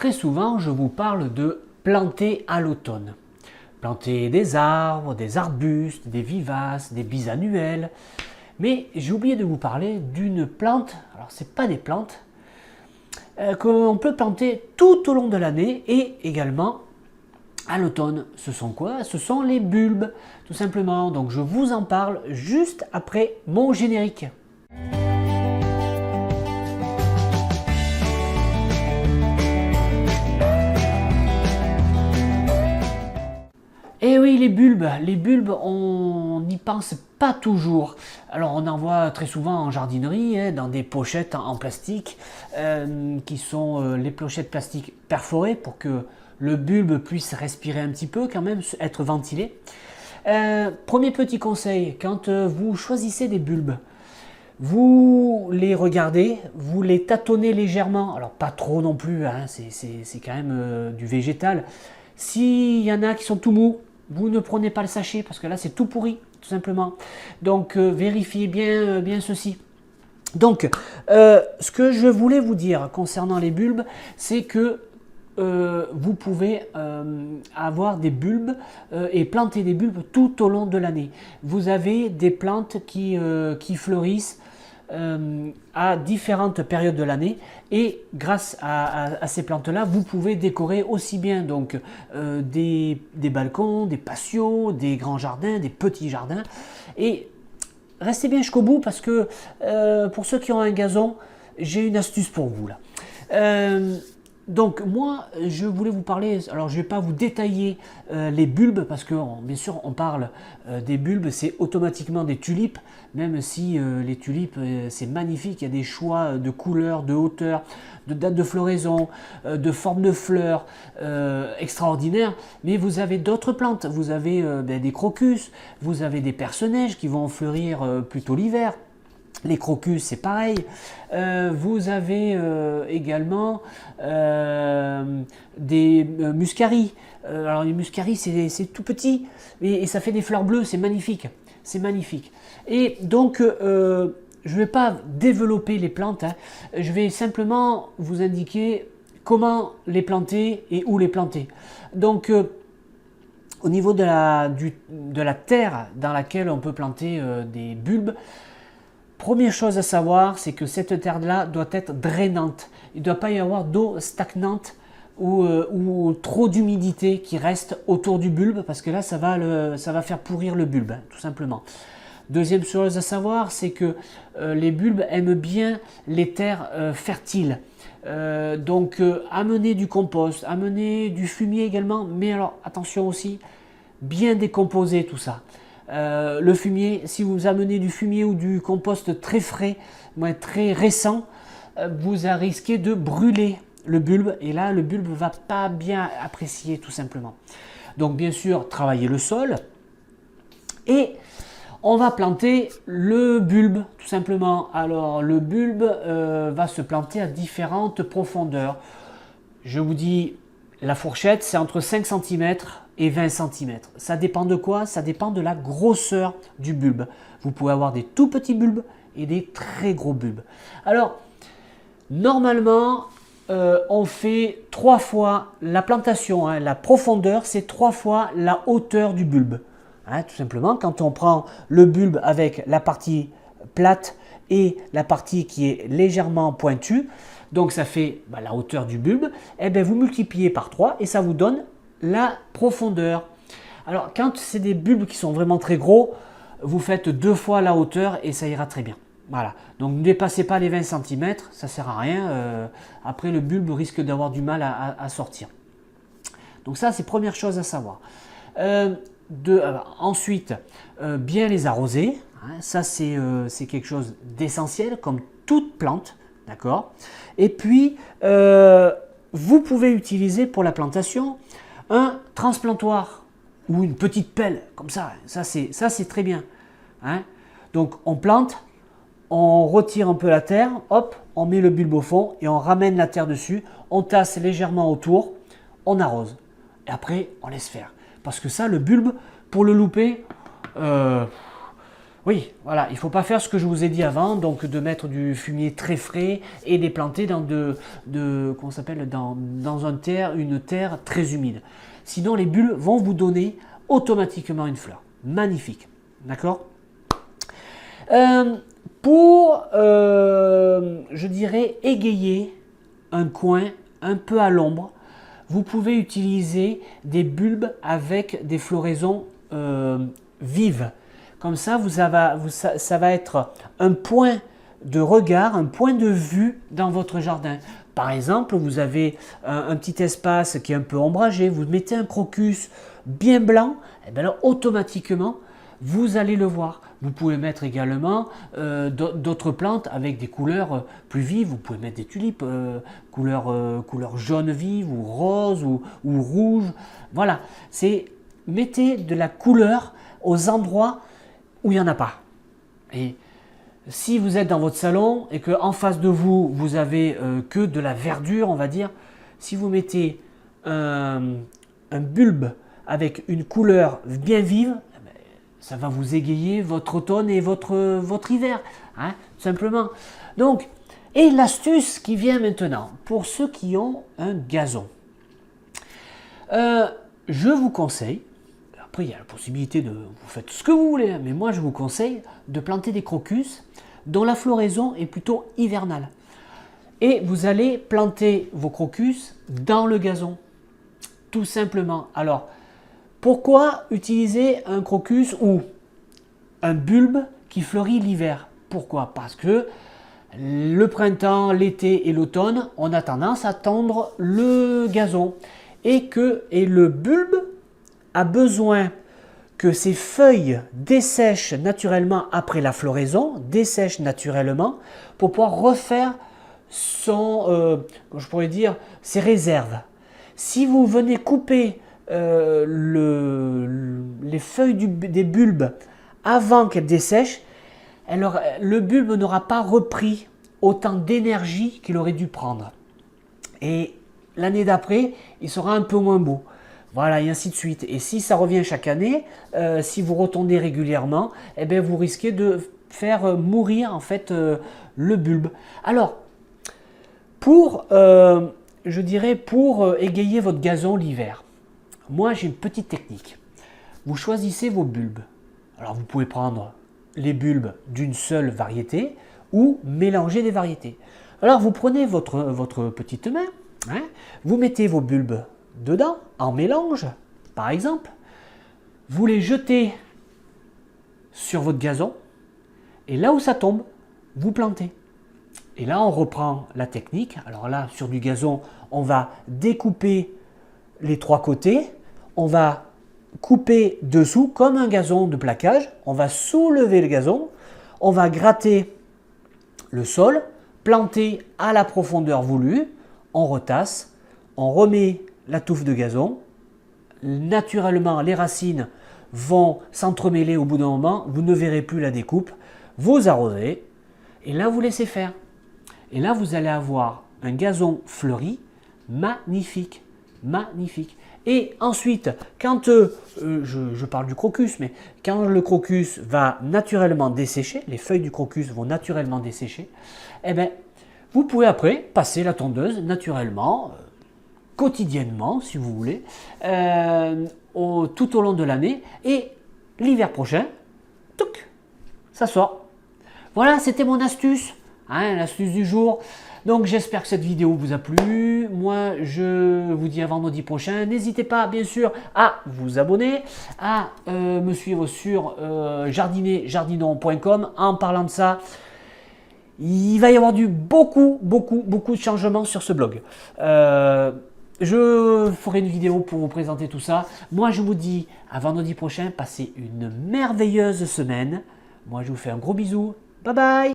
très souvent, je vous parle de planter à l'automne. Planter des arbres, des arbustes, des vivaces, des bisannuels. Mais j'ai oublié de vous parler d'une plante, alors ce n'est pas des plantes, qu'on peut planter tout au long de l'année et également à l'automne. Ce sont quoi? Ce sont les bulbes, tout simplement. Donc je vous en parle juste après mon générique. Eh oui, les bulbes, on n'y pense pas toujours. Alors on en voit très souvent en jardinerie, hein, dans des pochettes en plastique, qui sont les pochettes plastiques perforées pour que le bulbe puisse respirer un petit peu quand même, être ventilé. Premier petit conseil, quand vous choisissez des bulbes, vous les regardez, vous les tâtonnez légèrement, alors pas trop non plus, hein, c'est quand même du végétal. S'il y en a qui sont tout mous, vous ne prenez pas le sachet parce que là c'est tout pourri, tout simplement. Donc vérifiez bien ceci. Donc ce que je voulais vous dire concernant les bulbes, c'est que vous pouvez avoir des bulbes et planter des bulbes tout au long de l'année. Vous avez des plantes qui fleurissent à différentes périodes de l'année et grâce à ces plantes là vous pouvez décorer aussi bien donc des balcons, des patios, des grands jardins, des petits jardins. Et restez bien jusqu'au bout parce que pour ceux qui ont un gazon, j'ai une astuce pour vous là. Donc moi je voulais vous parler, alors je ne vais pas vous détailler les bulbes parce que bien sûr on parle des bulbes, c'est automatiquement des tulipes, même si les tulipes c'est magnifique, il y a des choix de couleurs, de hauteur, de date de floraison, de forme de fleurs extraordinaires, mais vous avez d'autres plantes, vous avez des crocus, vous avez des perce-neige qui vont fleurir plutôt l'hiver. Les crocus, c'est pareil. Vous avez également des muscaries. Alors les muscaries, c'est tout petit et ça fait des fleurs bleues, c'est magnifique. C'est magnifique. Et donc, je ne vais pas développer les plantes. Hein. Je vais simplement vous indiquer comment les planter et où les planter. Donc, au niveau de la terre dans laquelle on peut planter des bulbes, première chose à savoir, c'est que cette terre-là doit être drainante. Il ne doit pas y avoir d'eau stagnante ou trop d'humidité qui reste autour du bulbe parce que là, ça va faire pourrir le bulbe, hein, tout simplement. Deuxième chose à savoir, c'est que les bulbes aiment bien les terres fertiles. Donc, amener du compost, amener du fumier également, mais alors attention aussi, bien décomposer tout ça. Le fumier, si vous amenez du fumier ou du compost très frais, très récent, vous risquez de brûler le bulbe et là le bulbe ne va pas bien apprécier tout simplement. Donc bien sûr, travailler le sol et on va planter le bulbe tout simplement. Alors le bulbe va se planter à différentes profondeurs. Je vous dis, la fourchette c'est entre 5 cm et 20 cm. Ça dépend de quoi? Ça dépend de la grosseur du bulbe. Vous pouvez avoir des tout petits bulbes et des très gros bulbes. Alors, normalement, on fait 3 fois la plantation. Hein, la profondeur, c'est 3 fois la hauteur du bulbe. Hein, tout simplement, quand on prend le bulbe avec la partie plate et la partie qui est légèrement pointue, donc ça fait la hauteur du bulbe, et bien vous multipliez par 3 et ça vous donne la profondeur. Alors quand c'est des bulbes qui sont vraiment très gros, vous faites 2 fois la hauteur et ça ira très bien. Voilà, donc ne dépassez pas les 20 cm, ça ne sert à rien. Après le bulbe risque d'avoir du mal à sortir. Donc ça c'est première chose à savoir. Ensuite, bien les arroser. Hein, ça c'est quelque chose d'essentiel comme toute plante. D'accord. Et puis, vous pouvez utiliser pour la plantation un transplantoir ou une petite pelle, comme ça. Ça, c'est très bien. Hein. Donc, on plante, on retire un peu la terre, hop, on met le bulbe au fond et on ramène la terre dessus. On tasse légèrement autour, on arrose. Et après, on laisse faire. Parce que ça, le bulbe, pour le louper, Oui, voilà, il ne faut pas faire ce que je vous ai dit avant, donc de mettre du fumier très frais et les planter dans comment ça s'appelle, dans une terre très humide. Sinon, les bulbes vont vous donner automatiquement une fleur. Magnifique, d'accord? Pour, je dirais, égayer un coin un peu à l'ombre, vous pouvez utiliser des bulbes avec des floraisons vives. Comme ça, ça va être un point de regard, un point de vue dans votre jardin. Par exemple, vous avez un petit espace qui est un peu ombragé, vous mettez un crocus bien blanc, et bien alors automatiquement, vous allez le voir. Vous pouvez mettre également d'autres plantes avec des couleurs plus vives. Vous pouvez mettre des tulipes couleur jaune vive ou rose ou rouge. Voilà, mettez de la couleur aux endroits où il n'y en a pas. Et si vous êtes dans votre salon et qu'en face de vous, vous avez que de la verdure, on va dire, si vous mettez un bulbe avec une couleur bien vive, ça va vous égayer votre automne et votre hiver, hein, tout simplement. Donc, et l'astuce qui vient maintenant, pour ceux qui ont un gazon. Je vous conseille, après il y a la possibilité de, vous faites ce que vous voulez, mais moi je vous conseille de planter des crocus dont la floraison est plutôt hivernale. Et vous allez planter vos crocus dans le gazon, tout simplement. Alors, pourquoi utiliser un crocus ou un bulbe qui fleurit l'hiver? Pourquoi? Parce que le printemps, l'été et l'automne, on a tendance à tondre le gazon et le bulbe a besoin que ses feuilles dessèchent naturellement après la floraison, dessèchent naturellement pour pouvoir refaire je pourrais dire, ses réserves. Si vous venez couper les feuilles des bulbes avant qu'elles dessèchent, alors le bulbe n'aura pas repris autant d'énergie qu'il aurait dû prendre. Et l'année d'après, il sera un peu moins beau. Voilà, et ainsi de suite. Et si ça revient chaque année, si vous retournez régulièrement, eh bien, vous risquez de faire mourir en fait le bulbe. Alors, je dirais pour égayer votre gazon l'hiver, moi j'ai une petite technique. Vous choisissez vos bulbes. Alors vous pouvez prendre les bulbes d'une seule variété ou mélanger des variétés. Alors vous prenez votre petite main, hein, vous mettez vos bulbes dedans, en mélange, par exemple. Vous les jetez sur votre gazon et là où ça tombe, vous plantez. Et là, on reprend la technique. Alors là, sur du gazon, on va découper les trois côtés. On va couper dessous comme un gazon de plaquage. On va soulever le gazon. On va gratter le sol, planter à la profondeur voulue. On retasse. On remet la touffe de gazon. Naturellement, les racines vont s'entremêler au bout d'un moment. Vous ne verrez plus la découpe. Vous arrosez. Et là, vous laissez faire. Et là, vous allez avoir un gazon fleuri magnifique, magnifique. Et ensuite, quand je parle du crocus, mais quand le crocus va naturellement dessécher, les feuilles du crocus vont naturellement dessécher, eh bien, vous pouvez après passer la tondeuse naturellement, quotidiennement, si vous voulez, tout au long de l'année. Et l'hiver prochain, touc, ça sort. Voilà, c'était mon astuce. L'astuce du jour. Donc j'espère que cette vidéo vous a plu. Moi je vous dis à vendredi prochain. N'hésitez pas bien sûr à vous abonner, à me suivre sur jardinerjardinon.com. En parlant de ça, il va y avoir beaucoup de changements sur ce blog. Je ferai une vidéo pour vous présenter tout ça. Moi je vous dis à vendredi prochain. Passez une merveilleuse semaine. Moi je vous fais un gros bisou. Bye bye.